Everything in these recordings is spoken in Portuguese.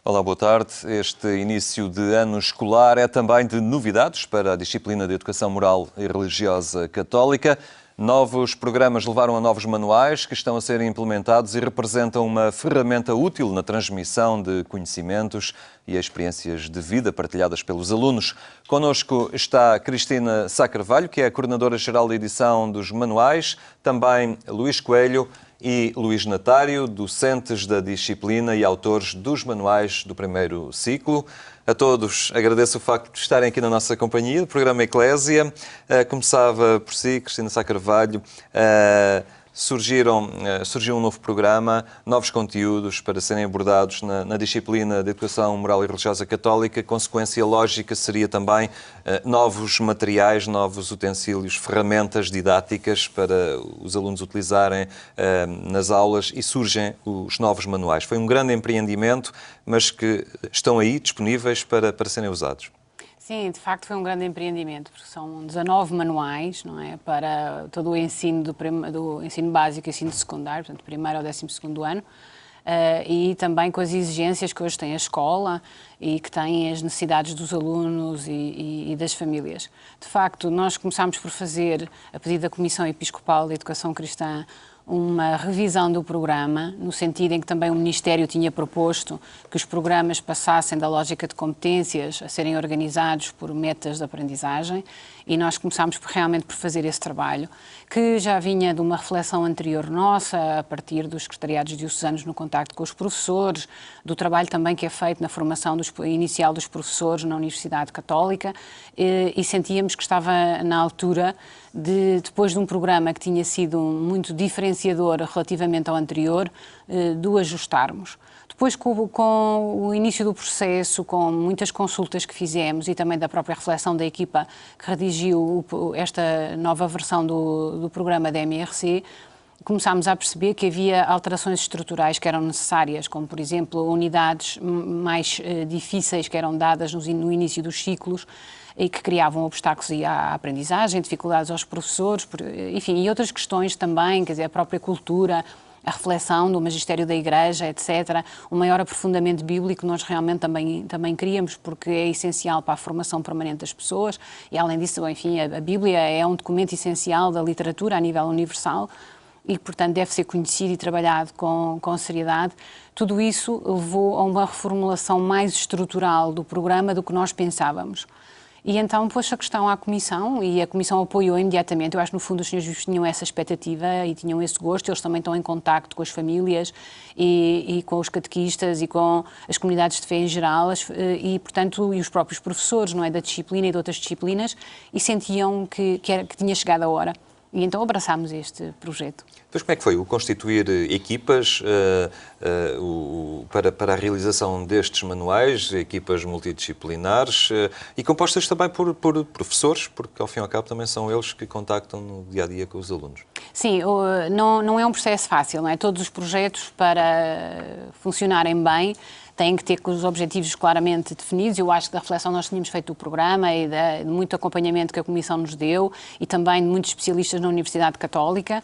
Olá, boa tarde. Este início de ano escolar é também de novidades para a disciplina de Educação Moral e Religiosa Católica. Novos programas levaram a novos manuais que estão a ser implementados e representam uma ferramenta útil na transmissão de conhecimentos e experiências de vida partilhadas pelos alunos. Connosco está Cristina Sá Carvalho, que é a Coordenadora-Geral de Edição dos Manuais, também Luís Coelho e Luís Natário, docentes da disciplina e autores dos manuais do primeiro ciclo. A todos agradeço o facto de estarem aqui na nossa companhia, do programa Eclésia. Começava por si, Cristina Sá Carvalho. Surgiu um novo programa, novos conteúdos para serem abordados na disciplina de Educação Moral e Religiosa Católica. Consequência lógica seria também novos materiais, novos utensílios, ferramentas didáticas para os alunos utilizarem nas aulas e surgem os novos manuais. Foi um grande empreendimento, mas que estão aí disponíveis para serem usados. Sim, de facto foi um grande empreendimento, porque são 19 manuais, não é, para todo o ensino do ensino básico e ensino secundário, portanto, primeiro ao 12º ano, e também com as exigências que hoje tem a escola e que têm as necessidades dos alunos e das famílias. De facto, nós começámos por fazer, a pedido da Comissão Episcopal de Educação Cristã, uma revisão do programa, no sentido em que também o Ministério tinha proposto que os programas passassem da lógica de competências a serem organizados por metas de aprendizagem, e nós começámos realmente por fazer esse trabalho, que já vinha de uma reflexão anterior nossa, a partir dos secretariados diocesanos no contacto com os professores, do trabalho também que é feito na formação inicial dos professores na Universidade Católica, e sentíamos que estava na altura depois de um programa que tinha sido muito diferenciador relativamente ao anterior, de o ajustarmos. Depois, com o início do processo, com muitas consultas que fizemos e também da própria reflexão da equipa que redigiu esta nova versão do programa da MRC, começámos a perceber que havia alterações estruturais que eram necessárias, como, por exemplo, unidades mais difíceis que eram dadas no início dos ciclos e que criavam obstáculos à aprendizagem, dificuldades aos professores, enfim, e outras questões também, quer dizer, a própria cultura, a reflexão do magistério da Igreja, etc. O maior aprofundamento bíblico nós realmente também queríamos, porque é essencial para a formação permanente das pessoas e, além disso, enfim, a Bíblia é um documento essencial da literatura a nível universal e, portanto, deve ser conhecido e trabalhado com seriedade. Tudo isso levou a uma reformulação mais estrutural do programa do que nós pensávamos. E então pôs a questão à Comissão e a Comissão apoiou imediatamente. Eu acho que, no fundo, os senhores tinham essa expectativa e tinham esse gosto. Eles também estão em contacto com as famílias e com os catequistas e com as comunidades de fé em geral e, portanto, e os próprios professores, não é, da disciplina e de outras disciplinas, e sentiam que tinha chegado a hora. E então abraçámos este projeto. Depois, como é que foi o constituir equipas para a realização destes manuais, equipas multidisciplinares e compostas também por professores, porque ao fim e ao cabo também são eles que contactam no dia-a-dia com os alunos? Sim, não é um processo fácil, não é? Todos os projetos, para funcionarem bem, têm que ter os objetivos claramente definidos. Eu acho que da reflexão nós tínhamos feito o programa e de muito acompanhamento que a Comissão nos deu e também de muitos especialistas na Universidade Católica.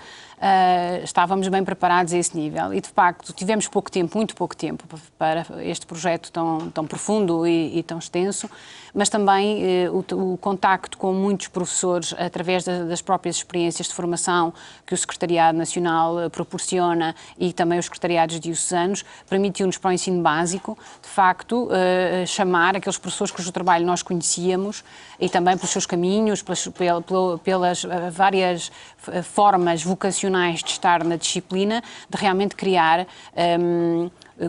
Estávamos bem preparados a esse nível e, de facto, tivemos pouco tempo, muito pouco tempo, para este projeto tão profundo e tão extenso, mas também o contacto com muitos professores através das próprias experiências de formação que o Secretariado Nacional proporciona e também os secretariados diocesanos permitiu-nos, para o ensino básico, de facto, chamar aqueles professores cujo trabalho nós conhecíamos e também pelos seus caminhos, pelas várias formas vocacionais de estar na disciplina, de realmente criar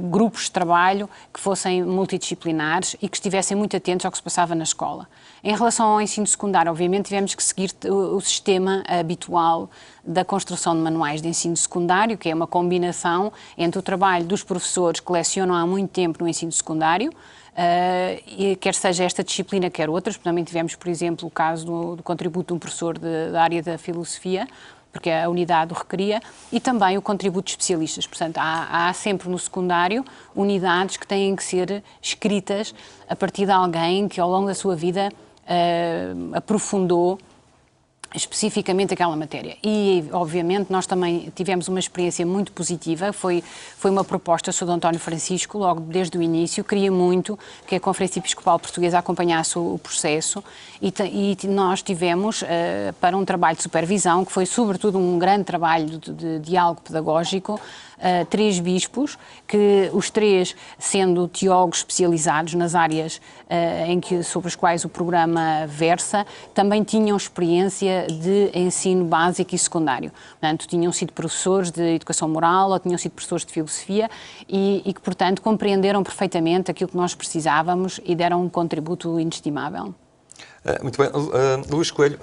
grupos de trabalho que fossem multidisciplinares e que estivessem muito atentos ao que se passava na escola. Em relação ao ensino secundário, obviamente, tivemos que seguir o sistema habitual da construção de manuais de ensino secundário, que é uma combinação entre o trabalho dos professores que lecionam há muito tempo no ensino secundário, quer seja esta disciplina, quer outras. Também tivemos, por exemplo, o caso do contributo de um professor da área da filosofia, porque a unidade o requeria, e também o contributo de especialistas. Portanto, há sempre no secundário unidades que têm que ser escritas a partir de alguém que ao longo da sua vida aprofundou especificamente aquela matéria. E, obviamente, nós também tivemos uma experiência muito positiva, foi uma proposta do António Francisco, logo desde o início, queria muito que a Conferência Episcopal Portuguesa acompanhasse o processo e nós tivemos, para um trabalho de supervisão, que foi sobretudo um grande trabalho de diálogo pedagógico, 3 bispos, que os 3 sendo teólogos especializados nas áreas sobre as quais o programa versa, também tinham experiência de ensino básico e secundário. Portanto, tinham sido professores de educação moral ou tinham sido professores de filosofia e que, portanto, compreenderam perfeitamente aquilo que nós precisávamos e deram um contributo inestimável. Muito bem. Luís Coelho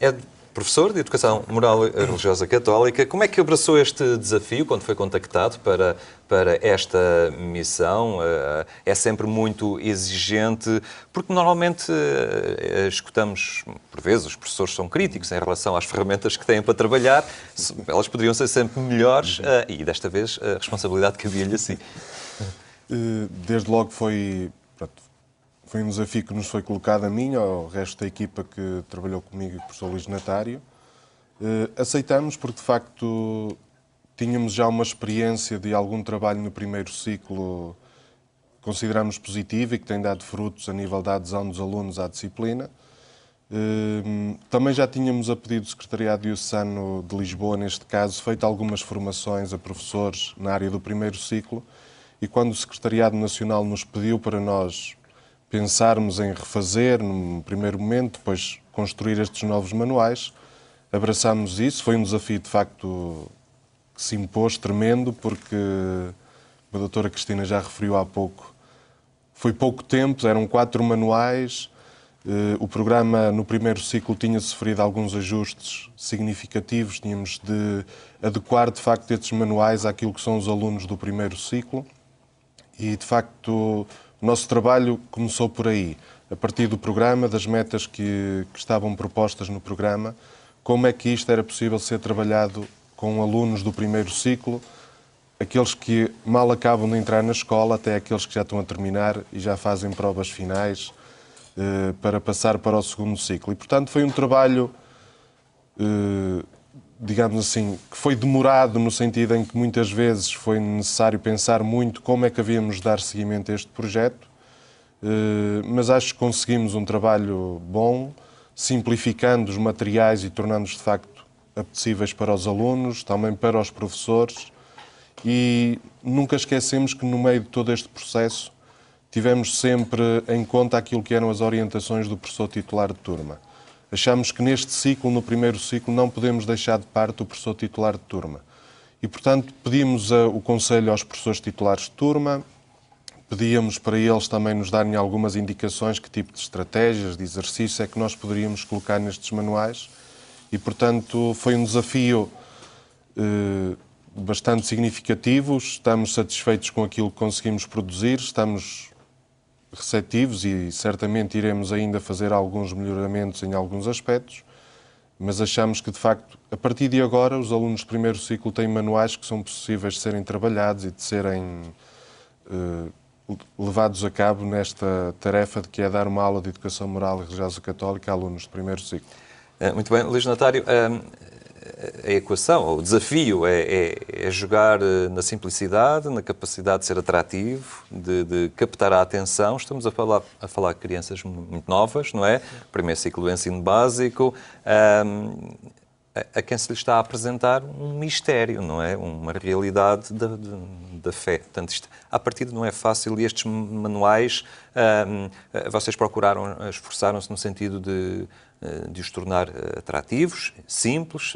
é professor de Educação Moral e Religiosa Católica. Como é que abraçou este desafio quando foi contactado para esta missão? É sempre muito exigente, porque normalmente escutamos, por vezes, os professores são críticos em relação às ferramentas que têm para trabalhar. Elas poderiam ser sempre melhores e, desta vez, a responsabilidade cabia-lhe assim. Desde logo foi um desafio que nos foi colocado a mim, ao resto da equipa que trabalhou comigo e com o professor Luís Natário. Aceitamos porque, de facto, tínhamos já uma experiência de algum trabalho no primeiro ciclo que consideramos positivo e que tem dado frutos a nível da adesão dos alunos à disciplina. Também já tínhamos, a pedido do Secretariado Diocesano de Lisboa, neste caso, feito algumas formações a professores na área do primeiro ciclo e quando o Secretariado Nacional nos pediu para nós pensarmos em refazer, num primeiro momento, depois construir estes novos manuais, abraçámos isso. Foi um desafio, de facto, que se impôs tremendo, porque a doutora Cristina já referiu há pouco. Foi pouco tempo, eram 4 manuais. O programa, no primeiro ciclo, tinha sofrido alguns ajustes significativos. Tínhamos de adequar, de facto, estes manuais àquilo que são os alunos do primeiro ciclo. E, de facto, o nosso trabalho começou por aí, a partir do programa, das metas que estavam propostas no programa, como é que isto era possível ser trabalhado com alunos do primeiro ciclo, aqueles que mal acabam de entrar na escola, até aqueles que já estão a terminar e já fazem provas finais para passar para o segundo ciclo. E, portanto, foi um trabalho, digamos assim, que foi demorado no sentido em que muitas vezes foi necessário pensar muito como é que havíamos de dar seguimento a este projeto, mas acho que conseguimos um trabalho bom, simplificando os materiais e tornando-os de facto apetecíveis para os alunos, também para os professores, e nunca esquecemos que no meio de todo este processo tivemos sempre em conta aquilo que eram as orientações do professor titular de turma. Achamos que neste ciclo, no primeiro ciclo, não podemos deixar de parte o professor titular de turma. E, portanto, pedimos o conselho aos professores titulares de turma, pedíamos para eles também nos darem algumas indicações que tipo de estratégias, de exercício é que nós poderíamos colocar nestes manuais. E, portanto, foi um desafio bastante significativo. Estamos satisfeitos com aquilo que conseguimos produzir, estamos receptivos e certamente iremos ainda fazer alguns melhoramentos em alguns aspectos, mas achamos que, de facto, a partir de agora, os alunos do primeiro ciclo têm manuais que são possíveis de serem trabalhados e de serem levados a cabo nesta tarefa de que é dar uma aula de Educação Moral e Religiosa Católica a alunos do primeiro ciclo. Muito bem, Luís Natário. A equação, o desafio é jogar na simplicidade, na capacidade de ser atrativo, de captar a atenção. Estamos a falar de crianças muito novas, não é? Primeiro ciclo do ensino básico, a quem se lhe está a apresentar um mistério, não é? Uma realidade da fé. Portanto, isto, à partida, não é fácil e estes manuais, vocês esforçaram-se no sentido de os tornar atrativos, simples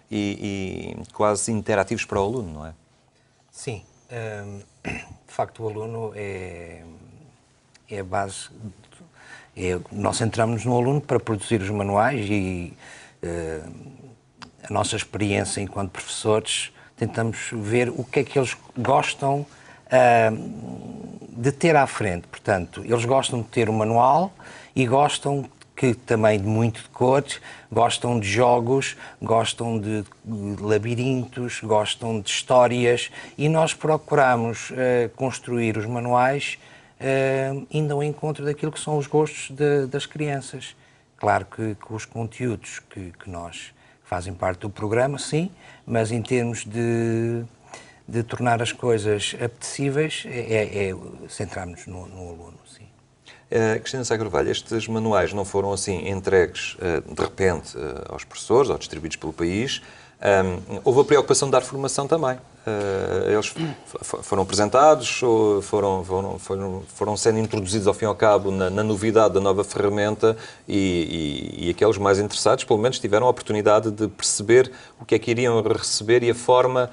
e quase interativos para o aluno, não é? Sim. De facto, o aluno é a base. Nós centramos-nos no aluno para produzir os manuais e a nossa experiência enquanto professores, tentamos ver o que é que eles gostam de ter à frente. Portanto, eles gostam de ter o manual e gostam também de muito de cores, gostam de jogos, gostam de labirintos, gostam de histórias e nós procuramos construir os manuais indo ao encontro daquilo que são os gostos das crianças. claro que os conteúdos que nós fazem parte do programa, sim, mas em termos de tornar as coisas apetecíveis, centrarmos no aluno, sim. Cristina Sá Carvalho, estes manuais não foram assim entregues de repente aos professores ou distribuídos pelo país. Houve a preocupação de dar formação também. Eles foram apresentados, ou foram sendo introduzidos ao fim e ao cabo na novidade da nova ferramenta e aqueles mais interessados, pelo menos, tiveram a oportunidade de perceber o que é que iriam receber e a forma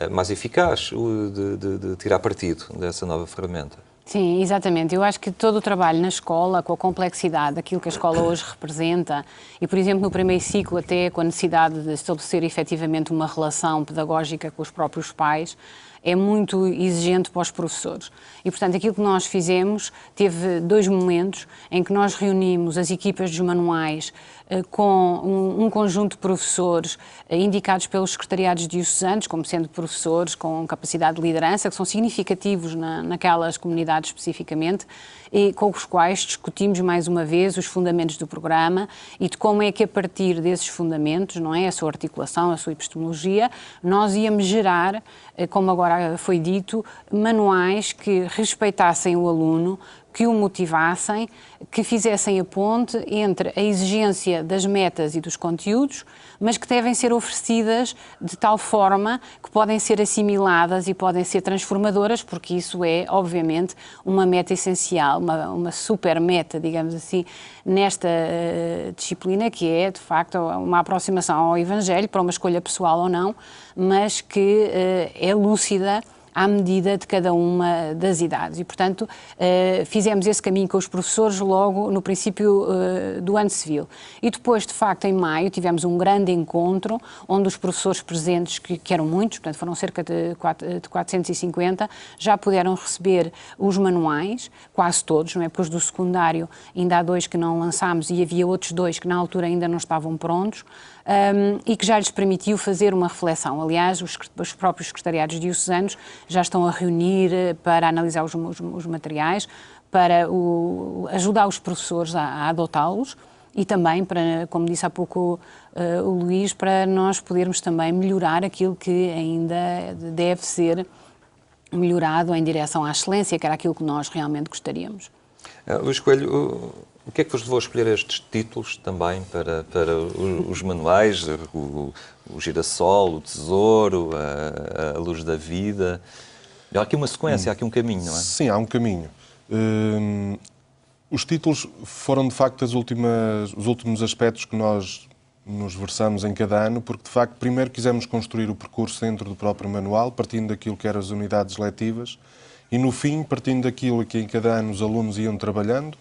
mais eficaz de tirar partido dessa nova ferramenta. Sim, exatamente. Eu acho que todo o trabalho na escola, com a complexidade daquilo que a escola hoje representa, e, por exemplo, no primeiro ciclo, até com a necessidade de estabelecer efetivamente uma relação pedagógica com os próprios pais, é muito exigente para os professores. E, portanto, aquilo que nós fizemos teve 2 momentos em que nós reunimos as equipas dos manuais com um conjunto de professores indicados pelos secretariados diocesanos, como sendo professores com capacidade de liderança, que são significativos naquelas comunidades especificamente, e com os quais discutimos mais uma vez os fundamentos do programa e de como é que a partir desses fundamentos, não é, a sua articulação, a sua epistemologia, nós íamos gerar, como agora foi dito, manuais que respeitassem o aluno, que o motivassem, que fizessem a ponte entre a exigência das metas e dos conteúdos, mas que devem ser oferecidas de tal forma que podem ser assimiladas e podem ser transformadoras, porque isso é, obviamente, uma meta essencial, uma super meta, digamos assim, nesta disciplina, que é, de facto, uma aproximação ao Evangelho, para uma escolha pessoal ou não, mas que é lúcida à medida de cada uma das idades. E, portanto, fizemos esse caminho com os professores logo no princípio do ano civil. E depois, de facto, em maio, tivemos um grande encontro onde os professores presentes, que eram muitos, portanto, foram cerca de 450, já puderam receber os manuais, quase todos, não é? Porque os do secundário ainda há 2 que não lançámos e havia outros 2 que na altura ainda não estavam prontos. E que já lhes permitiu fazer uma reflexão. Aliás, os próprios secretariados diocesanos já estão a reunir para analisar os materiais, para ajudar os professores a adotá-los e também, para, como disse há pouco o Luís, para nós podermos também melhorar aquilo que ainda deve ser melhorado em direção à excelência, que era aquilo que nós realmente gostaríamos. Luís Coelho, o que é que vos levou a escolher estes títulos também para os manuais? O Girassol, o Tesouro, a Luz da Vida. Há aqui uma sequência, há aqui um caminho, não é? Sim, há um caminho. Os títulos foram, de facto, os últimos aspectos que nós nos versamos em cada ano, porque, de facto, primeiro quisemos construir o percurso dentro do próprio manual, partindo daquilo que eram as unidades letivas, e, no fim, partindo daquilo que em cada ano os alunos iam trabalhando,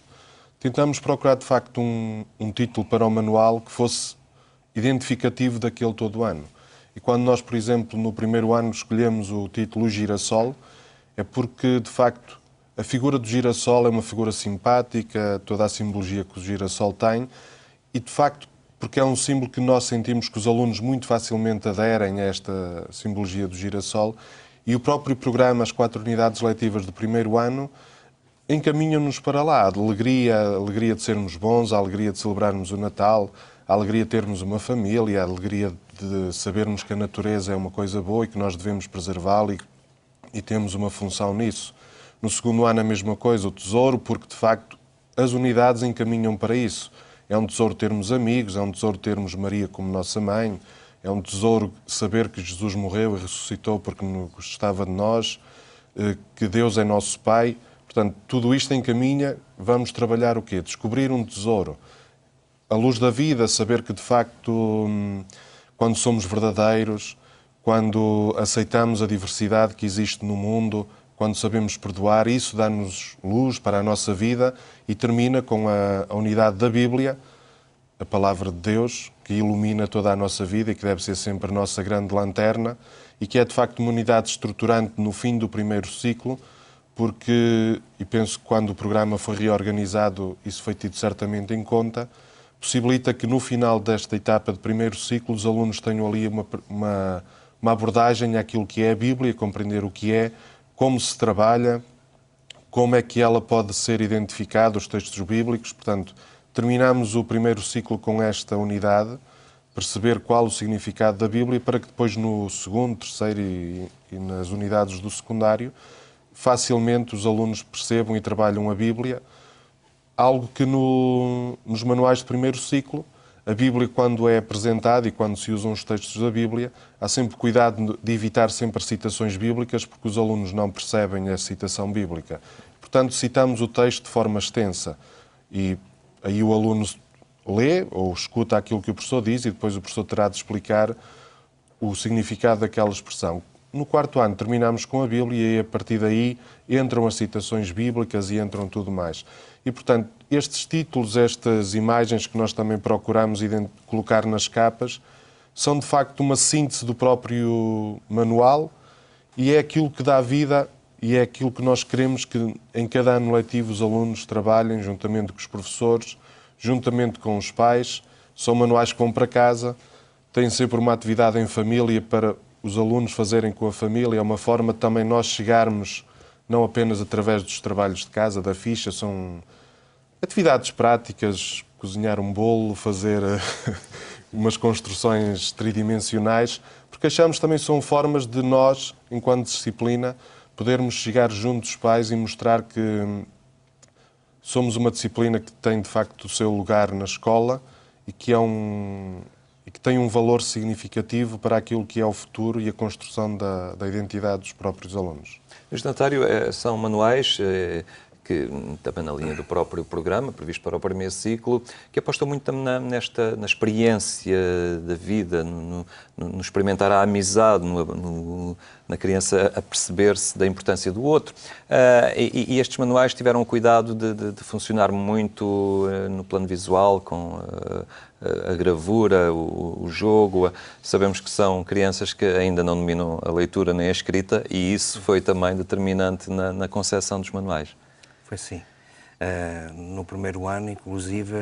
tentamos procurar, de facto, um título para o manual que fosse identificativo daquele todo o ano. E quando nós, por exemplo, no primeiro ano escolhemos o título Girassol, é porque, de facto, a figura do girassol é uma figura simpática, toda a simbologia que o girassol tem, e, de facto, porque é um símbolo que nós sentimos que os alunos muito facilmente aderem a esta simbologia do girassol, e o próprio programa, as 4 unidades letivas do primeiro ano, encaminham-nos para lá, a alegria de sermos bons, a alegria de celebrarmos o Natal, a alegria de termos uma família, a alegria de sabermos que a natureza é uma coisa boa e que nós devemos preservá-la e temos uma função nisso. No segundo ano a mesma coisa, o tesouro, porque de facto as unidades encaminham para isso. É um tesouro termos amigos, é um tesouro termos Maria como nossa mãe, é um tesouro saber que Jesus morreu e ressuscitou porque gostava de nós, que Deus é nosso Pai. Portanto, tudo isto encaminha, vamos trabalhar o quê? Descobrir um tesouro. A luz da vida, saber que, de facto, quando somos verdadeiros, quando aceitamos a diversidade que existe no mundo, quando sabemos perdoar, isso dá-nos luz para a nossa vida e termina com a unidade da Bíblia, a Palavra de Deus, que ilumina toda a nossa vida e que deve ser sempre a nossa grande lanterna e que é, de facto, uma unidade estruturante no fim do primeiro ciclo, porque, e penso que quando o programa foi reorganizado, isso foi tido certamente em conta, possibilita que no final desta etapa de primeiro ciclo os alunos tenham ali uma abordagem àquilo que é a Bíblia, compreender o que é, como se trabalha, como é que ela pode ser identificada, os textos bíblicos, portanto, terminamos o primeiro ciclo com esta unidade, perceber qual o significado da Bíblia, para que depois no segundo, terceiro e nas unidades do secundário, facilmente os alunos percebam e trabalham a Bíblia, algo que nos manuais de primeiro ciclo, a Bíblia, quando é apresentada e quando se usam os textos da Bíblia, há sempre cuidado de evitar sempre citações bíblicas, porque os alunos não percebem a citação bíblica. Portanto, citamos o texto de forma extensa e aí o aluno lê ou escuta aquilo que o professor diz e depois o professor terá de explicar o significado daquela expressão. No quarto ano terminamos com a Bíblia e a partir daí entram as citações bíblicas e entram tudo mais. E, portanto, estes títulos, estas imagens que nós também procuramos colocar nas capas, são de facto uma síntese do próprio manual e é aquilo que dá vida e é aquilo que nós queremos que em cada ano letivo os alunos trabalhem juntamente com os professores, juntamente com os pais. São manuais que vão para casa, têm sempre uma atividade em família para os alunos fazerem com a família. É uma forma de também nós chegarmos, não apenas através dos trabalhos de casa, da ficha, são atividades práticas, cozinhar um bolo, fazer umas construções tridimensionais, porque achamos também são formas de nós, enquanto disciplina, podermos chegar junto dos pais e mostrar que somos uma disciplina que tem, de facto, o seu lugar na escola e que tem um valor significativo para aquilo que é o futuro e a construção da identidade dos próprios alunos. O destinatário são manuais que, também na linha do próprio programa, previsto para o primeiro ciclo, que apostam muito também na experiência da vida, no experimentar a amizade, na criança a perceber-se da importância do outro. E estes manuais tiveram o cuidado de funcionar muito no plano visual, com a gravura, o jogo. Sabemos que são crianças que ainda não dominam a leitura nem a escrita e isso foi também determinante na concepção dos manuais. Foi sim. No primeiro ano, inclusive,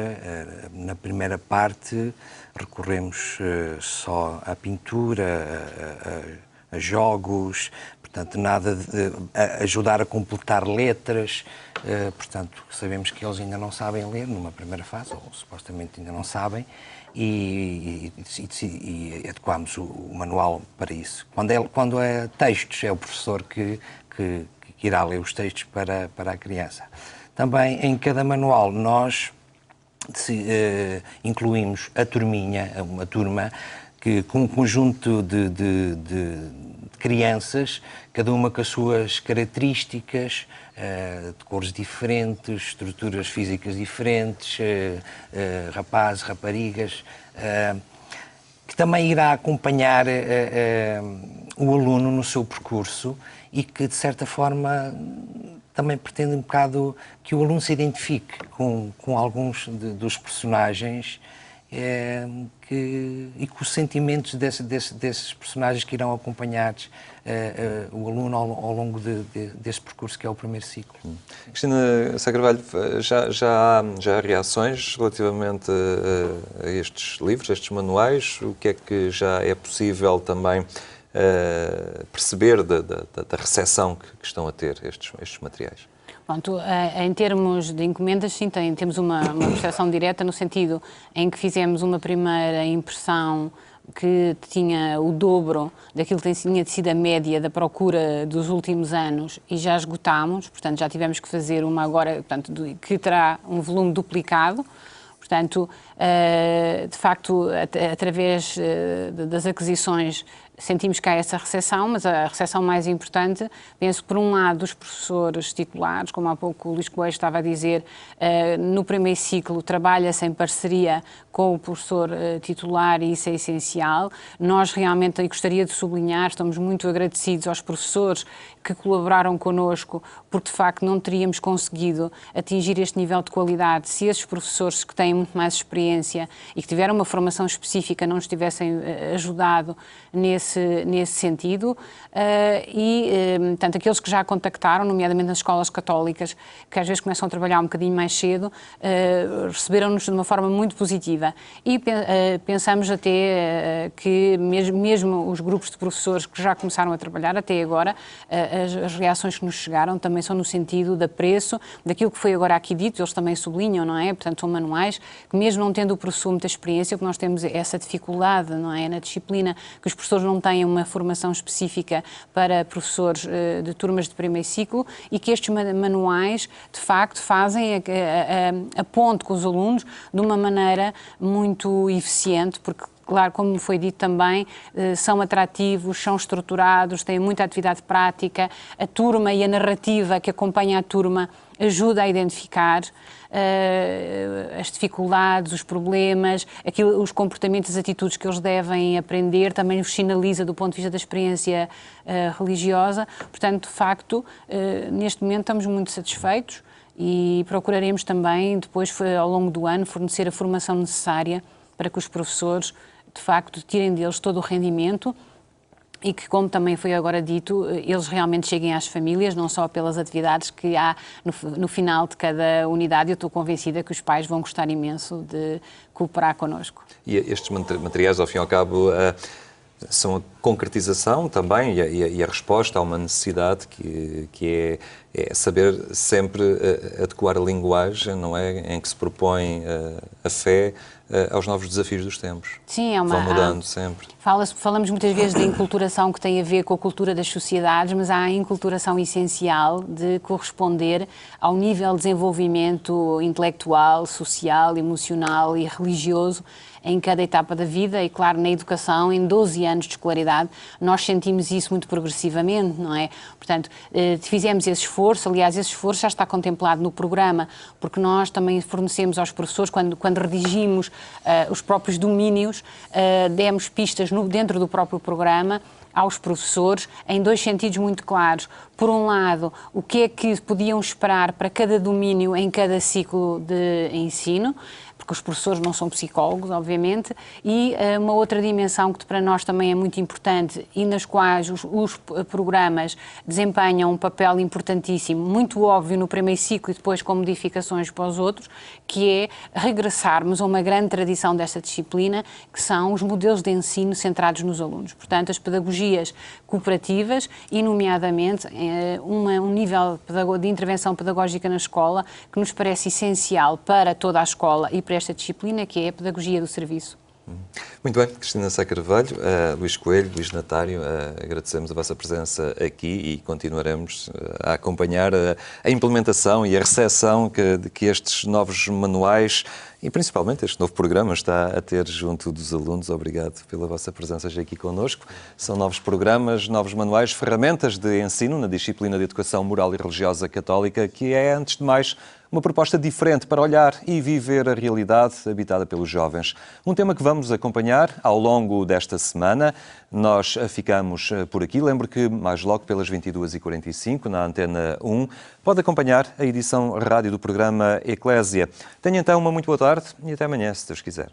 na primeira parte, recorremos só à pintura, a jogos, portanto, nada de ajudar a completar letras. Portanto, sabemos que eles ainda não sabem ler numa primeira fase, ou supostamente ainda não sabem, e adequámos o manual para isso. Quando é textos, é o professor que irá ler os textos para a criança. Também em cada manual nós incluímos a turminha, uma turma, com um conjunto de crianças, cada uma com as suas características, de cores diferentes, estruturas físicas diferentes, rapazes, raparigas, que também irá acompanhar o aluno no seu percurso e que, de certa forma, também pretende um bocado que o aluno se identifique com alguns dos personagens e com os sentimentos desses personagens que irão acompanhar o aluno ao longo desse percurso que é o primeiro ciclo. Cristina Sá Carvalho, já há reações relativamente a estes livros, a estes manuais? O que é que já é possível também perceber da recepção que estão a ter estes materiais? Pronto, em termos de encomendas, sim, temos uma percepção direta no sentido em que fizemos uma primeira impressão que tinha o dobro daquilo que tinha sido a média da procura dos últimos anos e já esgotámos, portanto já tivemos que fazer uma agora, portanto, que terá um volume duplicado. Portanto, de facto, através das aquisições sentimos que há essa recepção, mas a recepção mais importante, penso, por um lado, dos professores titulares, como há pouco o Luís Coelho estava a dizer, no primeiro ciclo trabalha-se em parceria com o professor titular e isso é essencial. Nós realmente, e gostaria de sublinhar, estamos muito agradecidos aos professores que colaboraram connosco, porque de facto não teríamos conseguido atingir este nível de qualidade se esses professores que têm muito mais experiência experiência e que tiveram uma formação específica não nos tivessem ajudado nesse sentido. Portanto, aqueles que já contactaram, nomeadamente nas escolas católicas, que às vezes começam a trabalhar um bocadinho mais cedo, receberam-nos de uma forma muito positiva. E pensamos até que mesmo os grupos de professores que já começaram a trabalhar até agora, as reações que nos chegaram também são no sentido de apreço daquilo que foi agora aqui dito, eles também sublinham, não é? Portanto, são manuais que, mesmo não tendo o professor muita experiência, o que nós temos é essa dificuldade, não é? Na disciplina, que os professores não têm uma formação específica para professores de turmas de primeiro ciclo e que estes manuais, de facto, fazem a ponte com os alunos de uma maneira muito eficiente, porque claro, como foi dito também, são atrativos, são estruturados, têm muita atividade prática, a turma e a narrativa que acompanha a turma ajuda a identificar as dificuldades, os problemas, os comportamentos, as atitudes que eles devem aprender, também os sinaliza do ponto de vista da experiência religiosa. Portanto, de facto, neste momento estamos muito satisfeitos e procuraremos também, depois, ao longo do ano, fornecer a formação necessária para que os professores, de facto, tirem deles todo o rendimento e que, como também foi agora dito, eles realmente cheguem às famílias, não só pelas atividades que há no final de cada unidade. Eu estou convencida que os pais vão gostar imenso de cooperar connosco. E estes materiais, ao fim e ao cabo, são a concretização também e a resposta a uma necessidade que é saber sempre adequar a linguagem, não é, em que se propõe a fé aos novos desafios dos tempos. Sim, vão mudando sempre. Falamos muitas vezes da enculturação que tem a ver com a cultura das sociedades, mas há a enculturação essencial de corresponder ao nível de desenvolvimento intelectual, social, emocional e religioso em cada etapa da vida e, claro, na educação, em 12 anos de escolaridade, nós sentimos isso muito progressivamente, não é? Portanto, fizemos esse esforço, aliás, esse esforço já está contemplado no programa, porque nós também fornecemos aos professores, quando redigimos os próprios domínios, demos pistas dentro do próprio programa aos professores em dois sentidos muito claros. Por um lado, o que é que podiam esperar para cada domínio em cada ciclo de ensino, porque os professores não são psicólogos, obviamente, e uma outra dimensão que para nós também é muito importante e nas quais os programas desempenham um papel importantíssimo, muito óbvio no primeiro ciclo e depois com modificações para os outros, que é regressarmos a uma grande tradição desta disciplina, que são os modelos de ensino centrados nos alunos. Portanto, as pedagogias cooperativas e, nomeadamente, um nível de intervenção pedagógica na escola que nos parece essencial para toda a escola e para esta disciplina, que é a pedagogia do serviço. Muito bem, Cristina Sá Carvalho, Luís Coelho, Luís Natário, agradecemos a vossa presença aqui e continuaremos a acompanhar a implementação e a recepção que estes novos manuais e principalmente este novo programa está a ter junto dos alunos. Obrigado pela vossa presença aqui connosco. São novos programas, novos manuais, ferramentas de ensino na disciplina de Educação Moral e Religiosa Católica, que é, antes de mais, uma proposta diferente para olhar e viver a realidade habitada pelos jovens. Um tema que vamos acompanhar ao longo desta semana. Nós ficamos por aqui. Lembro que mais logo pelas 22h45, na Antena 1, pode acompanhar a edição rádio do programa Eclésia. Tenha então uma muito boa tarde e até amanhã, se Deus quiser.